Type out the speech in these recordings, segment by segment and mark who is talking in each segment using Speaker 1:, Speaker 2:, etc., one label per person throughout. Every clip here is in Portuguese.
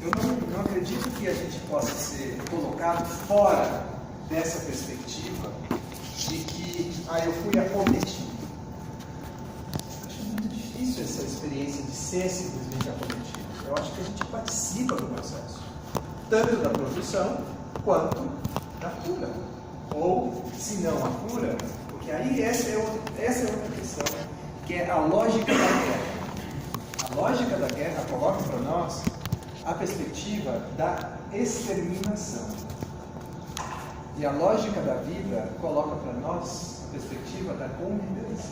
Speaker 1: eu não acredito que a gente possa ser colocado fora dessa perspectiva de que eu fui acometido. Acho muito difícil essa experiência de ser simplesmente acometido. Eu acho que a gente participa do processo, tanto da produção quanto da cura. Ou, se não a cura, porque aí essa é outra questão, que é a lógica da guerra. A lógica da guerra coloca para nós a perspectiva da exterminação. E a lógica da vida coloca para nós a perspectiva da convivência.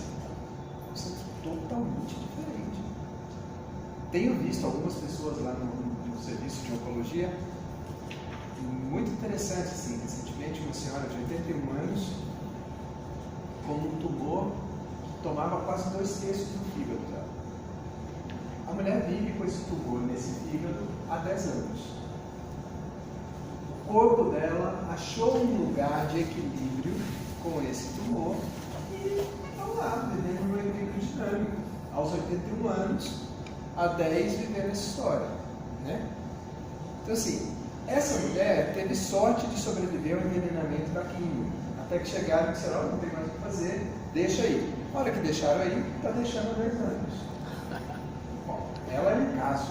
Speaker 1: Isso é totalmente diferente. Tenho visto algumas pessoas lá no serviço de oncologia, muito interessante, assim, recentemente uma senhora de 81 anos, com um tumor que tomava quase 2/3 do fígado dela. A mulher vive com esse tumor nesse fígado há 10 anos. O corpo dela achou um lugar de equilíbrio com esse tumor e estão lá, vivendo um equilíbrio dinâmico. Aos 81 anos, há 10 vivendo essa história, né? Então, assim, essa mulher teve sorte de sobreviver ao envenenamento da quimio, até que chegaram e disseram: não tem mais o que fazer, deixa aí. A hora que deixaram aí, está deixando há 10 anos. Bom, ela é um caso,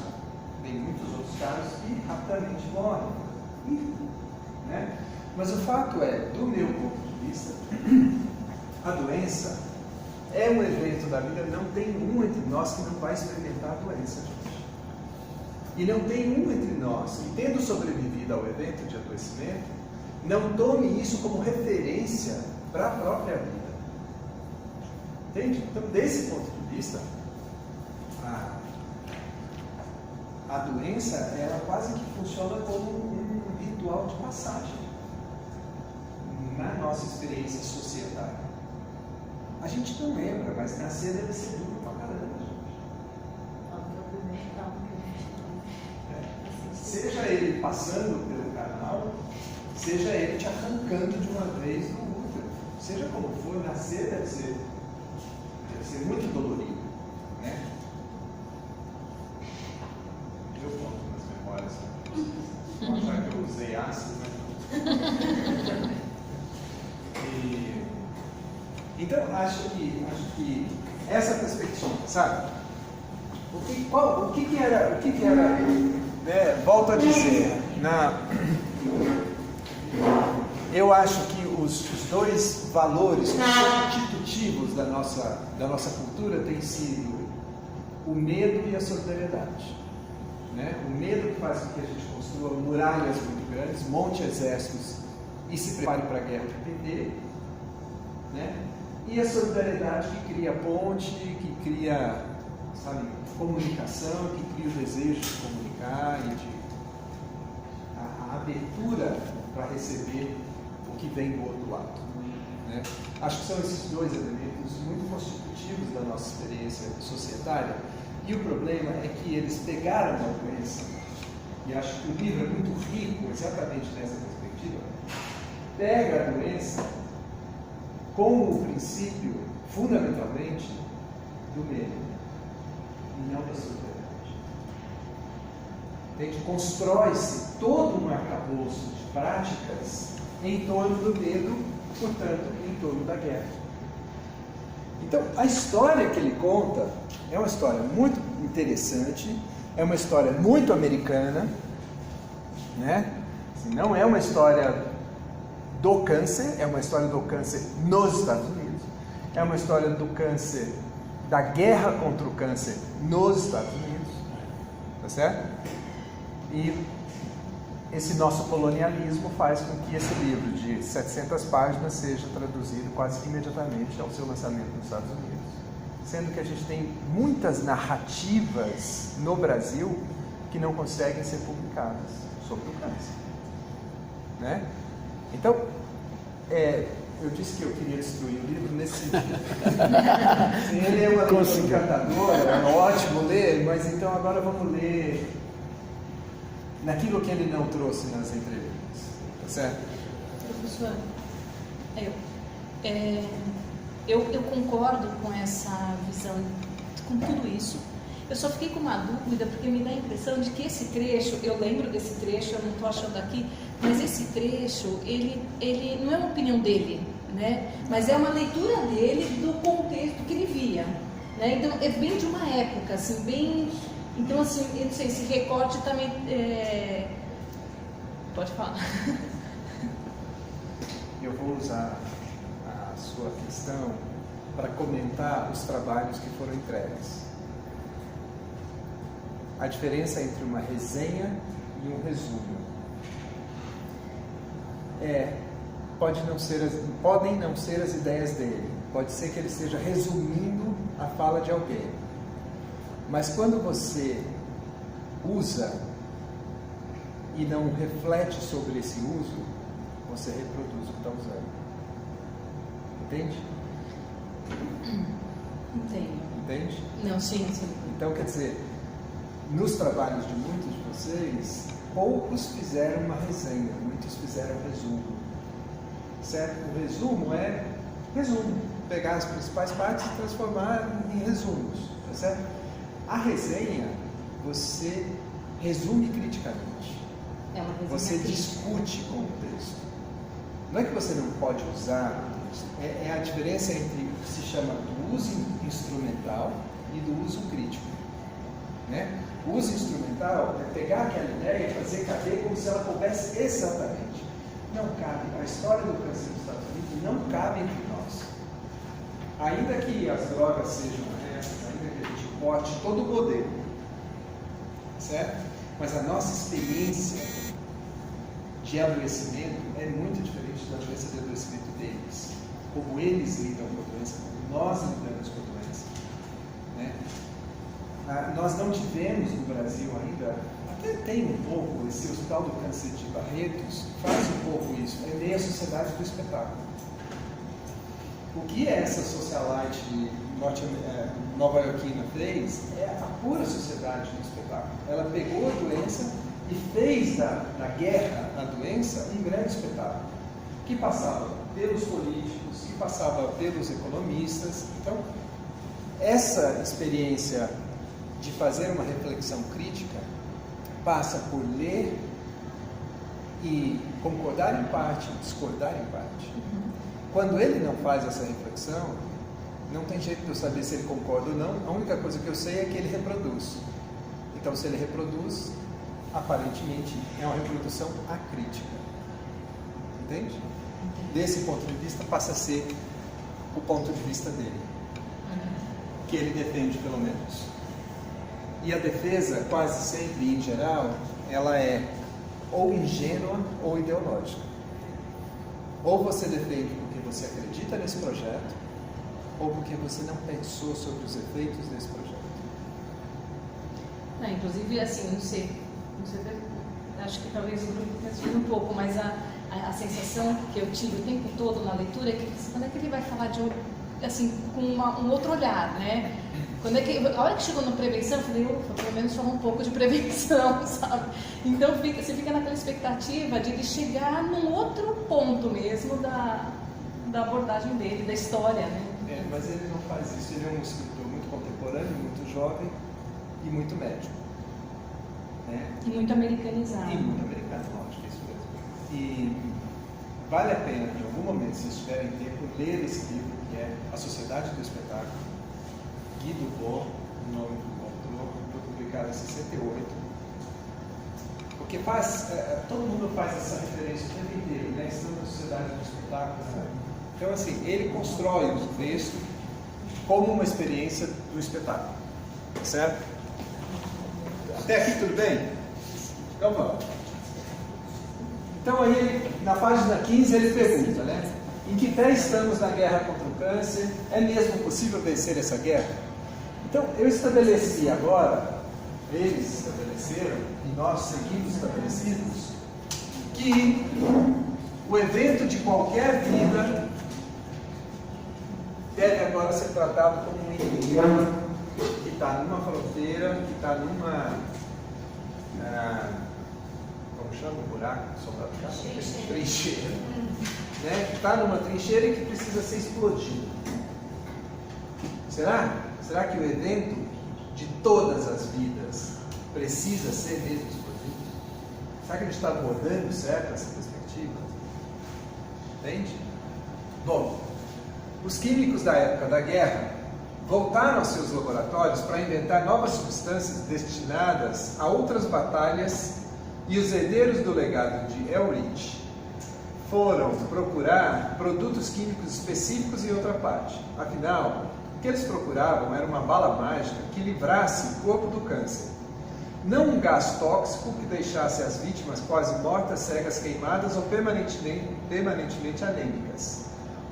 Speaker 1: tem muitos outros casos que rapidamente morrem, né? Mas o fato é, do meu ponto de vista, a doença é um evento da vida. Não tem um entre nós que não vai experimentar a doença, gente. E não tem um entre nós que, tendo sobrevivido ao evento de adoecimento, não tome isso como referência para a própria vida. Entende? Então, desse ponto de vista, a doença, ela quase que funciona como um ritual de passagem na nossa experiência societária. A gente não lembra, mas nascer deve ser duro pra caramba, gente. Seja ele passando pelo canal, seja ele te arrancando de uma vez do útero. Seja como for, nascer deve ser muito dolorido, né? Eu conto nas memórias, vou achar que eu usei ácido, né? Então, acho que essa perspectiva, sabe? O que era, né? Volto a dizer, eu acho que os dois valores constitutivos da nossa cultura têm sido o medo e a solidariedade, né? O medo que faz com que a gente construa muralhas muito grandes, monte exércitos e se prepare para a guerra de perder, né? E a solidariedade que cria ponte, que cria, sabe, comunicação, que cria o desejo de comunicar e a abertura para receber o que vem do outro lado, né? Acho que são esses dois elementos muito constitutivos da nossa experiência societária, e o problema é que eles pegaram a doença, e acho que o livro é muito rico exatamente nessa perspectiva. Pega a doença como o princípio, fundamentalmente, do medo, e não da solidariedade. Entende? Constrói-se todo um arcabouço de práticas em torno do medo, portanto, em torno da guerra. Então, a história que ele conta é uma história muito interessante, é uma história muito americana, né? Não é uma história do câncer, é uma história do câncer nos Estados Unidos, é uma história do câncer, da guerra contra o câncer nos Estados Unidos, tá certo? E esse nosso colonialismo faz com que esse livro de 700 páginas seja traduzido quase que imediatamente ao seu lançamento nos Estados Unidos, sendo que a gente tem muitas narrativas no Brasil que não conseguem ser publicadas sobre o câncer, né? Então, eu disse que eu queria destruir o livro nesse sentido. Ele é uma leitura encantadora, é ótimo ler, mas então agora vamos ler naquilo que ele não trouxe nas entrevistas, tá certo?
Speaker 2: Professor, eu concordo com essa visão, com tudo isso. Eu só fiquei com uma dúvida, porque me dá a impressão de que esse trecho, eu lembro desse trecho, eu não estou achando aqui, mas esse trecho, ele não é uma opinião dele, né? Mas é uma leitura dele do contexto que ele via, né? Então, é bem de uma época, assim, bem... Então, assim, eu não sei, esse recorte também... Pode falar.
Speaker 1: Eu vou usar a sua questão para comentar os trabalhos que foram entregues. A diferença entre uma resenha e um resumo podem não ser as ideias dele, pode ser que ele esteja resumindo a fala de alguém, mas quando você usa e não reflete sobre esse uso, você reproduz o que está usando. Entende? Entende?
Speaker 2: Não, sim.
Speaker 1: Então, quer dizer, nos trabalhos de muitos de vocês, poucos fizeram uma resenha, muitos fizeram resumo. Certo? O resumo é resumo. Pegar as principais partes e transformar em resumos. Tá certo? A resenha, você resume criticamente.
Speaker 2: É uma resenha
Speaker 1: você
Speaker 2: crítica.
Speaker 1: discute com o texto. Não é que você não pode usar o texto, é a diferença entre o que se chama do uso instrumental e do uso crítico. Né? O uso instrumental é pegar aquela ideia e fazer caber como se ela coubesse exatamente. Não cabe. A história do câncer dos Estados Unidos não cabe entre nós. Ainda que as drogas sejam essas, ainda que a gente bote todo o poder, certo? Mas a nossa experiência de adoecimento é muito diferente da doença de adoecimento deles. Como eles lidam com a doença, como nós lidamos com a doença. Né? Nós não tivemos no Brasil ainda, até tem um pouco, esse Hospital do Câncer de Barretos faz um pouco isso, é meio a sociedade do espetáculo. O que essa socialite nova-iorquina fez é a pura sociedade do espetáculo. Ela pegou a doença e fez da guerra à doença um grande espetáculo, que passava pelos políticos, que passava pelos economistas. Então, essa experiência de fazer uma reflexão crítica passa por ler e concordar em parte, discordar em parte. Quando ele não faz essa reflexão, não tem jeito de eu saber se ele concorda ou não. A única coisa que eu sei é que ele reproduz. Então, se ele reproduz, aparentemente é uma reprodução acrítica. Entende? Desse ponto de vista, passa a ser o ponto de vista dele, que ele defende, pelo menos. E a defesa, quase sempre, em geral, ela é ou ingênua ou ideológica. Ou você defende porque você acredita nesse projeto, ou porque você não pensou sobre os efeitos desse projeto.
Speaker 2: Não, inclusive, assim, não sei, acho que talvez o grupo tenha sido um pouco, mas a sensação que eu tive o tempo todo na leitura é que quando é que ele vai falar de assim, com um outro olhar, né? A hora que chegou na prevenção, eu falei, ufa, pelo menos falou um pouco de prevenção, sabe? Então você fica naquela expectativa de ele chegar num outro ponto mesmo da abordagem dele, da história, né?
Speaker 1: Mas ele não faz isso, ele é um escritor muito contemporâneo, muito jovem e muito médico. Né?
Speaker 2: E muito americanizado.
Speaker 1: E muito americano, lógico, é isso mesmo. E vale a pena, em algum momento, se vocês tiverem tempo, ler esse livro, que é A Sociedade do Espetáculo, Guy Debord, o nome do autor, foi publicado em 68. Porque todo mundo faz essa referência o tempo inteiro, né? Estamos na Sociedade do Espetáculo. Né? Então, assim, ele constrói o texto como uma experiência do espetáculo. Certo? Até aqui tudo bem? Então vamos. Então aí, na página 15, ele pergunta, né? Em que pé estamos na guerra contra o câncer? É mesmo possível vencer essa guerra? Então, eu estabeleci agora, eles estabeleceram, e nós seguimos estabelecidos, que o evento de qualquer vida deve agora ser tratado como um inimigo que está numa fronteira, que está numa... como chama o buraco? Trincheira. Né? Que está numa trincheira e que precisa ser explodido. Será? Será que o evento de todas as vidas precisa ser mesmo explodido? Será que a gente está abordando certo essa perspectiva? Entende? Bom, os químicos da época da guerra voltaram aos seus laboratórios para inventar novas substâncias destinadas a outras batalhas, e os herdeiros do legado de Ehrlich foram procurar produtos químicos específicos em outra parte. Afinal, o que eles procuravam era uma bala mágica que livrasse o corpo do câncer. Não um gás tóxico que deixasse as vítimas quase mortas, cegas, queimadas ou permanentemente anêmicas.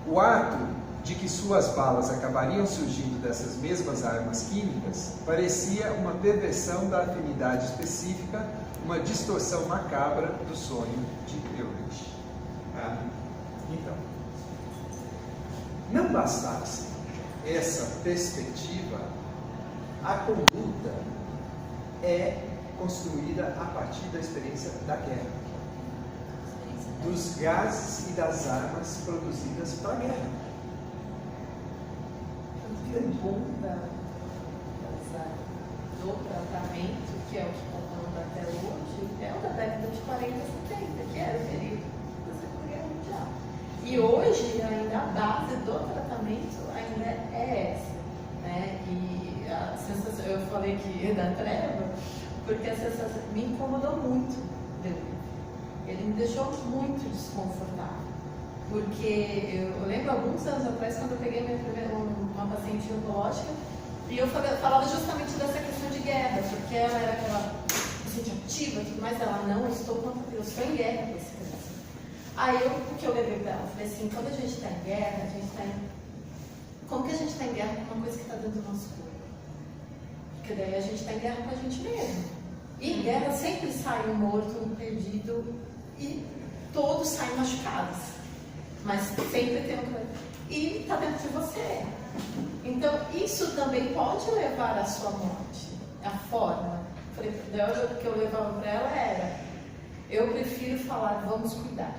Speaker 1: O ato de que suas balas acabariam surgindo dessas mesmas armas químicas parecia uma perversão da afinidade específica, uma distorção macabra do sonho de Ehrlich. Então, não bastasse essa perspectiva, a conduta é construída a partir da experiência da guerra, dos gases e das armas produzidas para a guerra.
Speaker 3: Do tratamento, que é o que está falando até hoje, é o da década de 40 e 70, que era o período da Segunda Guerra Mundial. E hoje, ainda a base do tratamento ainda é essa, né? E a sensação, eu falei que da treva, porque a sensação me incomodou muito dele. Ele me deixou muito desconfortável. Porque eu lembro alguns anos atrás, quando eu peguei uma paciente oncológica, e eu falava justamente dessa questão de guerra, porque ela era aquela paciente ativa e tudo mais, ela não, eu estou em guerra com esse câncer. Aí o que eu levei para ela, eu falei assim, quando a gente está em guerra, a gente está em... Como que a gente está em guerra com uma coisa que está dentro do nosso corpo? Porque daí a gente está em guerra com a gente mesmo. E em guerra sempre sai um morto, um perdido, e todos saem machucados. Mas sempre tem uma coisa. E está dentro de você. Então, isso também pode levar à sua morte. A forma. O que eu levava para ela era: eu prefiro falar, vamos cuidar.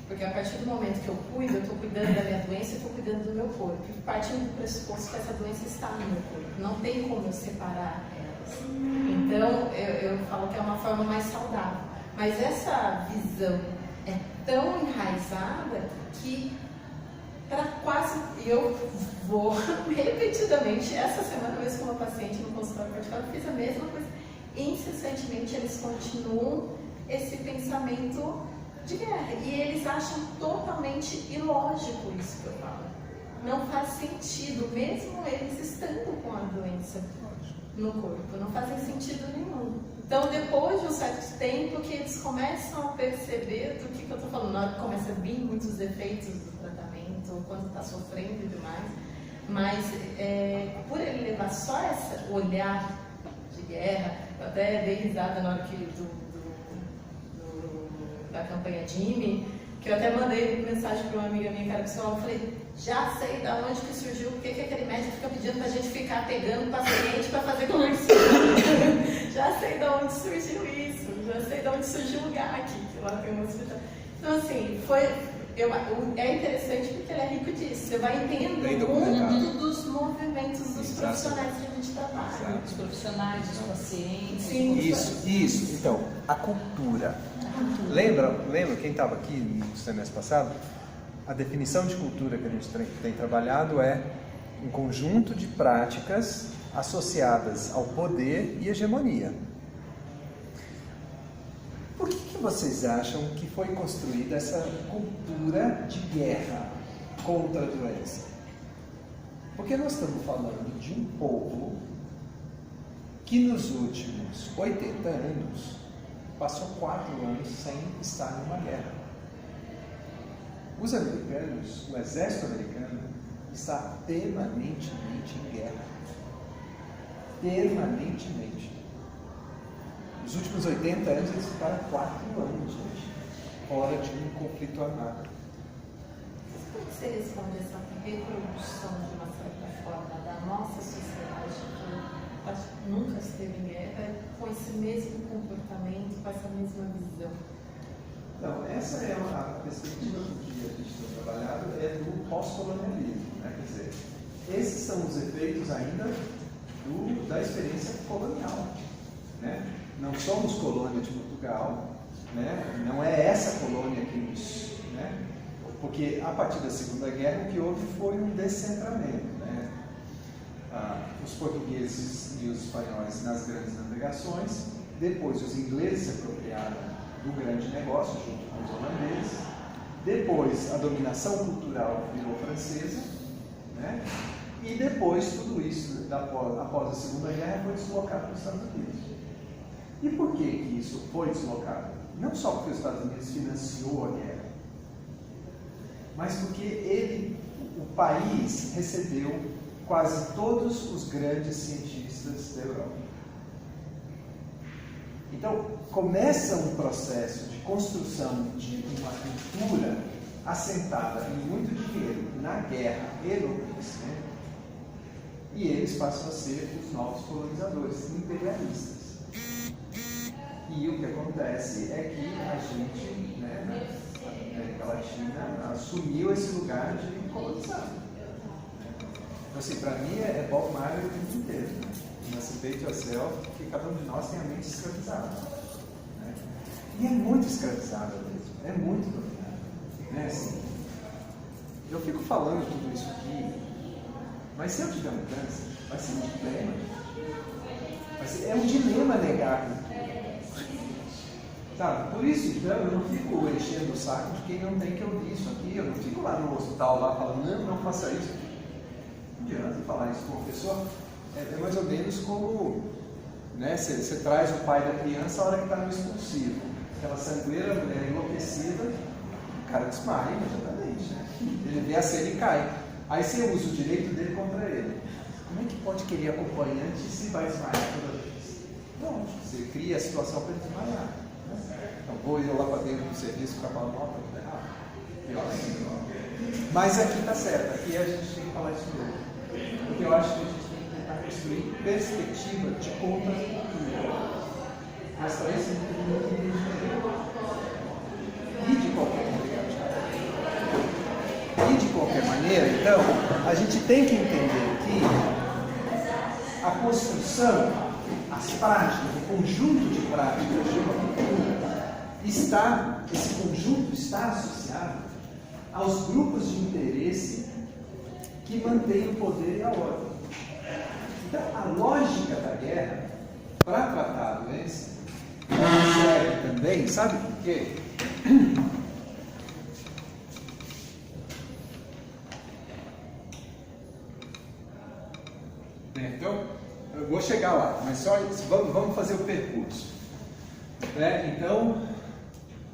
Speaker 3: Porque a partir do momento que eu cuido, eu estou cuidando da minha doença e estou cuidando do meu corpo. E partindo do pressuposto que essa doença está no meu corpo. Não tem como eu separar elas. Então, eu falo que é uma forma mais saudável. Mas essa visão é tão enraizada que para quase... Eu vou repetidamente, essa semana mesmo com uma paciente no consultório particular, eu fiz a mesma coisa. Incessantemente eles continuam esse pensamento de guerra. E eles acham totalmente ilógico isso que eu falo. Não faz sentido, mesmo eles estando com a doença no corpo. Não fazem sentido nenhum. Então, depois de um certo tempo que eles começam a perceber do que eu estou falando, na hora que começa a vir muitos efeitos do tratamento, quando está sofrendo e demais, mas por ele levar só esse olhar de guerra, eu até dei risada na hora que da campanha Jimmy, que eu até mandei mensagem para uma amiga minha que era psicóloga, eu falei, já sei da onde que surgiu, porque que aquele médico fica pedindo pra gente ficar pegando paciente para fazer comercial. Já sei da onde surgiu isso, já sei da onde surgiu o GAC, que lá tem um hospital. Então, assim, é interessante porque ele é rico disso. Você vai entendendo muito dos movimentos dos profissionais que a gente trabalha.
Speaker 2: Os profissionais, os pacientes.
Speaker 3: Sim,
Speaker 1: isso. Então, a cultura. Lembra quem estava aqui no semestre passado? A definição de cultura que a gente tem trabalhado é um conjunto de práticas associadas ao poder e hegemonia. Por que vocês acham que foi construída essa cultura de guerra contra a doença? Porque nós estamos falando de um povo que nos últimos 80 anos passou 4 anos sem estar numa guerra. Os americanos, o exército americano, está permanentemente em guerra. Permanentemente. Nos últimos 80 anos, eles ficaram 4 anos, gente, fora de um conflito armado.
Speaker 3: Como você responde essa reprodução, de uma certa forma, da nossa sociedade que nunca esteve em guerra, com esse mesmo comportamento, com essa mesma visão?
Speaker 1: Então, essa é a perspectiva que a gente tem trabalhado, é do pós-colonialismo, né? Quer dizer, esses são os efeitos ainda da experiência colonial. Né? Não somos colônia de Portugal, né? Não é essa colônia que nos... Né? Porque a partir da Segunda Guerra o que houve foi um descentramento. Né? Os portugueses e os espanhóis nas grandes navegações, depois os ingleses se apropriaram do grande negócio junto com os holandeses, depois a dominação cultural virou francesa, né? E depois tudo isso, após a Segunda Guerra, foi deslocado para os Estados Unidos. E por que isso foi deslocado? Não só porque os Estados Unidos financiou a guerra, mas porque o país recebeu quase todos os grandes cientistas da Europa. Então, começa um processo de construção de uma cultura assentada em muito dinheiro, na guerra e no conhecimento, e eles passam a ser os novos colonizadores, imperialistas. E o que acontece é que a gente, né, na América Latina, assumiu esse lugar de colonizar. Então, assim, para mim é Bob Marley o tempo inteiro. Né? Emancipate Yourself, que cada um de nós tem a mente escravizada. Né? E é muito escravizada mesmo, é muito dominada. Né? Assim, eu fico falando tudo isso aqui, mas se eu tiver um câncer, vai ser um dilema. É um dilema negar a cultura. Sabe? Por isso, então, eu não fico enchendo o saco de quem não tem que ouvir isso aqui. Eu não fico lá no hospital lá falando, não faça isso. Não adianta falar isso com uma pessoa. É mais ou menos como, né, você traz o pai da criança a hora que está no expulsivo. Aquela sangueira, a mulher enlouquecida, o cara desmaia imediatamente. Né? Ele vê a cena e cai. Aí você usa o direito dele contra ele. Como é que pode querer acompanhante se vai desmaiar toda vez? Não, você cria a situação para ele desmaiar. Então vou eu lá para dentro do serviço para falar, não, está errado. Pior ainda. Mas aqui está certo, aqui a gente tem que falar isso mesmo. Porque eu acho que a gente tem que tentar construir perspectiva de contracultura. Mas para isso a gente tem muito entender. E de qualquer maneira, então, a gente tem que entender que a construção, as práticas, o conjunto de práticas de uma cultura, esse conjunto está associado aos grupos de interesse que mantêm o poder e a ordem. Então, a lógica da guerra, para tratar a doença, serve também, sabe por quê? Então, eu vou chegar lá, mas só vamos fazer o percurso. Né? Então,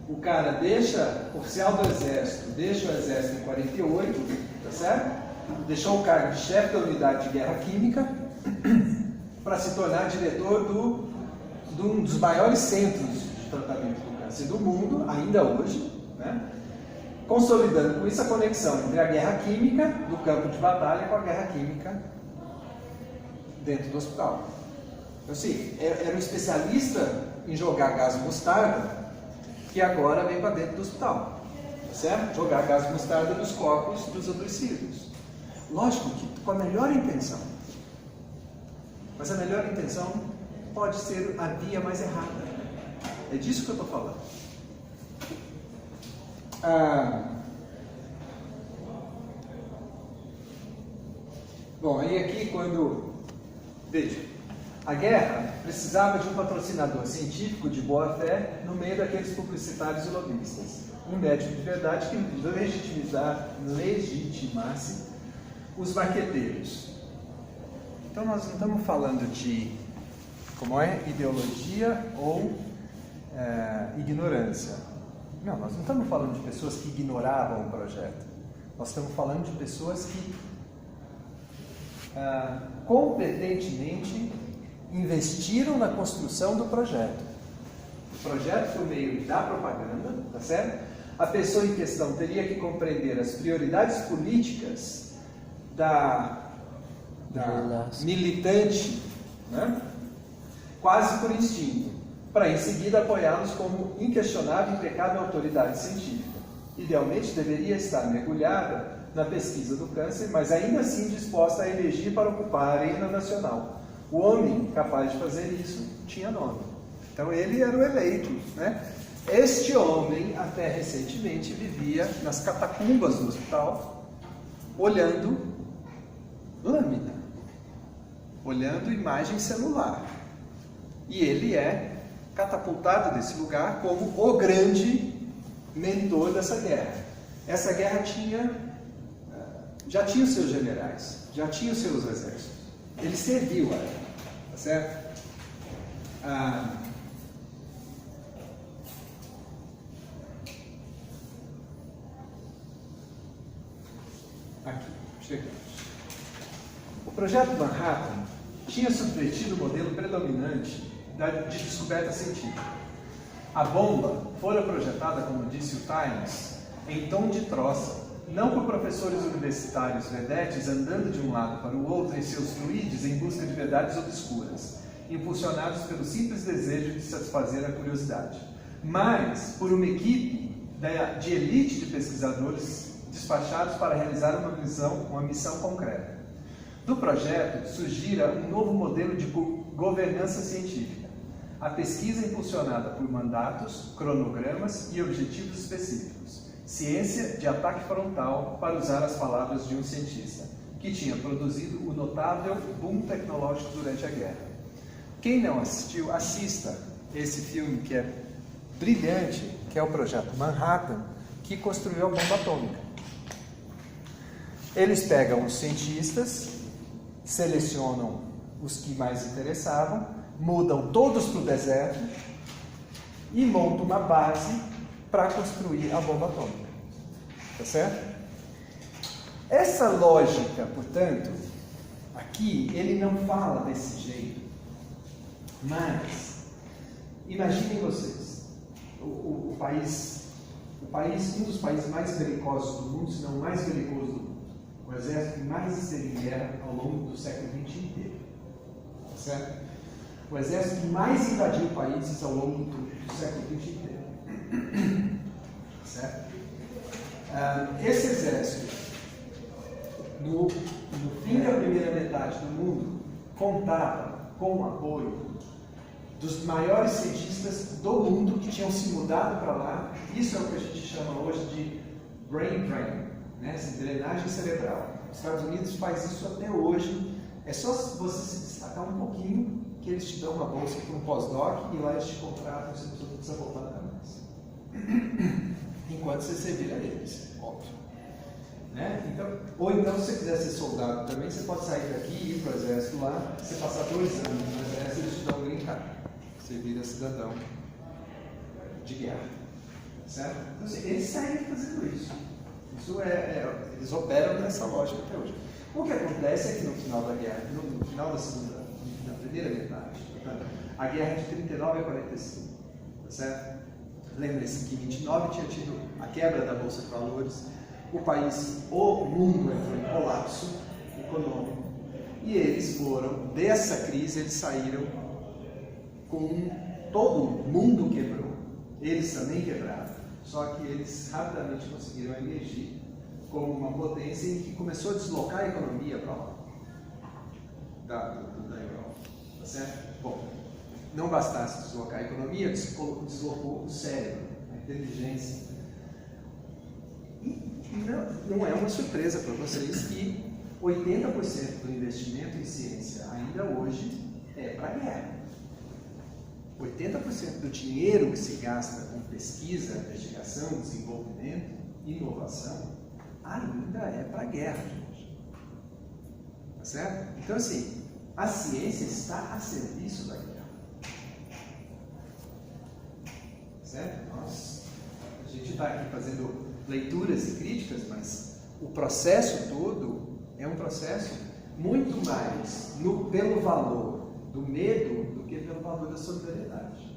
Speaker 1: o cara deixa, oficial do exército, deixa o exército em 48, tá certo? Deixou o cargo de chefe da unidade de guerra química para se tornar diretor de um dos maiores centros de tratamento do câncer do mundo, ainda hoje, né? Consolidando com isso a conexão entre a guerra química do campo de batalha com a guerra química dentro do hospital. Então, assim, era um especialista em jogar gás mostarda que agora vem para dentro do hospital, tá certo? Jogar gás mostarda nos corpos dos adoecidos. Lógico que com a melhor intenção, mas a melhor intenção pode ser a via mais errada. É disso que eu estou falando. Bom, aí aqui quando... Veja, a guerra precisava de um patrocinador científico de boa fé no meio daqueles publicitários e lobistas. Um médico de verdade que legitimasse os marqueteiros. Então nós não estamos falando de, como é, ideologia ou ignorância. Não, nós não estamos falando de pessoas que ignoravam o projeto. Nós estamos falando de pessoas que competentemente investiram na construção do projeto. O projeto por meio da propaganda, tá certo? A pessoa em questão teria que compreender as prioridades políticas da militante, né? Quase por instinto, para em seguida apoiá-los como inquestionável e impecável autoridade científica. Idealmente deveria estar mergulhada na pesquisa do câncer, mas ainda assim disposta a elegir para ocupar a arena nacional O homem capaz de fazer isso tinha nome. Então ele era o eleito, né? Este homem, até recentemente, vivia nas catacumbas do hospital, olhando lâmina, olhando imagem celular. E ele é catapultado desse lugar como o grande mentor dessa guerra. Essa guerra já tinha os seus generais, já tinha os seus exércitos. Ele serviu a ela, tá certo? Aqui, chegamos. O projeto Manhattan tinha subvertido o modelo predominante de descoberta científica. A bomba fora projetada, como disse o Times, em tom de troça, não por professores universitários vedetes andando de um lado para o outro em seus fluides em busca de verdades obscuras, impulsionados pelo simples desejo de satisfazer a curiosidade, mas por uma equipe de elite de pesquisadores despachados para realizar uma missão concreta. Do projeto surgira um novo modelo de governança científica, a pesquisa impulsionada por mandatos, cronogramas e objetivos específicos. Ciência de ataque frontal, para usar as palavras de um cientista, que tinha produzido o notável boom tecnológico durante a guerra. Quem não assistiu, assista esse filme que é brilhante, que é o Projeto Manhattan, que construiu a bomba atômica. Eles pegam os cientistas, selecionam os que mais interessavam, mudam todos para o deserto e montam uma base para construir a bomba atômica. Tá certo? Essa lógica, portanto, aqui ele não fala desse jeito, mas imaginem vocês, um dos países mais belicosos do mundo, se não o mais belicoso do mundo, o exército que mais esteve em guerra ao longo do século XX inteiro. Tá certo? O exército que mais invadiu países ao longo do século XX inteiro. Certo? Esse exército, no fim da primeira metade do mundo, contava com o apoio dos maiores cientistas do mundo que tinham se mudado para lá. Isso é o que a gente chama hoje de brain drain, né? Drenagem cerebral. Os Estados Unidos faz isso até hoje. É só você se destacar um pouquinho que eles te dão uma bolsa para um pós-doc e lá eles te contratam, você não precisa voltar nada mais. Enquanto você servir a eles, óbvio. Né? Então, ou então, se você quiser ser soldado também, você pode sair daqui e ir para o exército lá, você passar 2 anos no exército, eles te dão um green card. Você vira cidadão de guerra. Certo? Então, assim, eles saem fazendo isso. Eles operam nessa lógica até hoje. O que acontece é que no final da guerra, no final da primeira metade, portanto, a guerra é de 39 a 45, tá certo? Lembre-se que em 29 tinha tido a quebra da Bolsa de Valores, o mundo entrou em colapso econômico, e eles foram, dessa crise, eles saíram com todo o mundo quebrou, eles também quebraram, só que eles rapidamente conseguiram emergir como uma potência em que começou a deslocar a economia para lá, da Europa, tá certo? Bom, não bastasse deslocar a economia, deslocou o cérebro, a inteligência. E não é uma surpresa para vocês que 80% do investimento em ciência ainda hoje é para a guerra. 80% do dinheiro que se gasta com pesquisa, investigação, desenvolvimento, inovação, ainda é para a guerra, gente. Tá certo? Então, assim, a ciência está a serviço da guerra. Certo? A gente está aqui fazendo leituras e críticas, mas o processo todo é um processo muito mais pelo valor do medo do que pelo valor da solidariedade.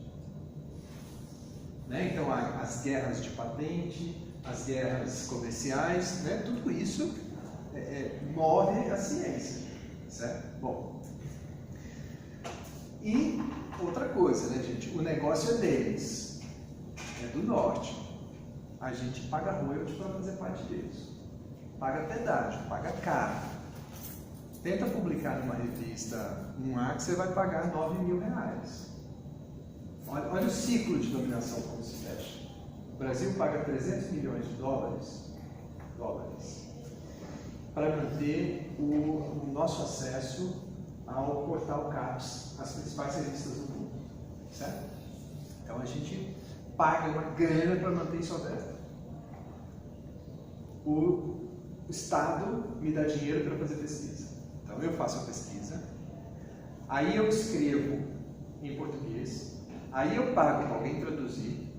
Speaker 1: Né? Então, as guerras de patente, as guerras comerciais, né? Tudo isso move a ciência. Certo? Bom. E outra coisa, né, gente? O negócio é deles. É do norte. A gente paga royalties para fazer parte deles. Paga pedágio, paga caro. Tenta publicar numa revista um A que você vai pagar R$9.000. Olha o ciclo de dominação como se fecha. O Brasil paga 300 milhões de dólares para manter o nosso acesso ao portal CAPES, as principais revistas do mundo. Certo? Então a gente paga uma grana para manter isso aberto. O Estado me dá dinheiro para fazer pesquisa. Então eu faço a pesquisa, aí eu escrevo em português, aí eu pago para alguém traduzir,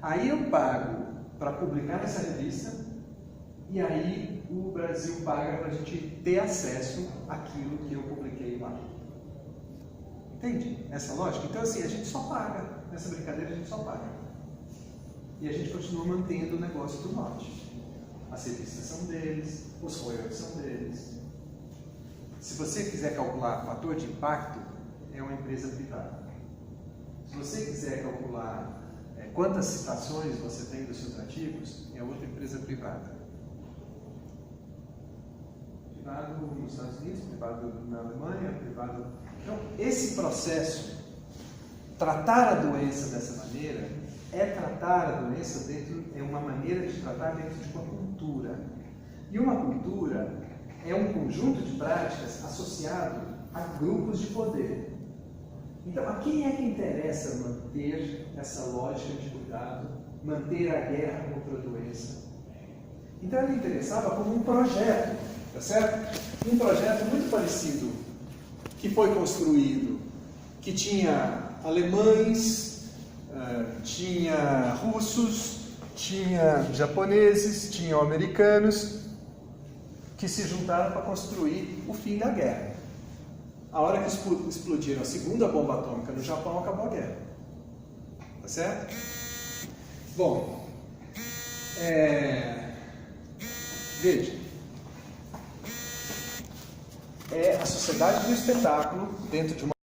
Speaker 1: aí eu pago para publicar nessa revista, e aí o Brasil paga para a gente ter acesso àquilo que eu publiquei lá. Entende essa lógica? Então assim, a gente só paga, nessa brincadeira a gente só paga. E a gente continua mantendo o negócio do norte. As revistas são deles, os royalties são deles. Se você quiser calcular fator de impacto, é uma empresa privada. Se você quiser calcular quantas citações você tem dos seus artigos, é outra empresa privada. Privado nos Estados Unidos, privado na Alemanha, privado... Então, esse processo, tratar a doença dessa maneira, tratar a doença é uma maneira de tratar dentro de uma cultura. E uma cultura é um conjunto de práticas associado a grupos de poder. Então, a quem é que interessa manter essa lógica de cuidado, manter a guerra contra a doença? Então, ele interessava como um projeto, tá certo? Um projeto muito parecido, que foi construído, que tinha alemães, tinha russos, tinha japoneses, tinha americanos, que se juntaram para construir o fim da guerra. A hora que explodiram a segunda bomba atômica no Japão, acabou a guerra. Tá certo? Bom, veja, é a sociedade do espetáculo dentro de uma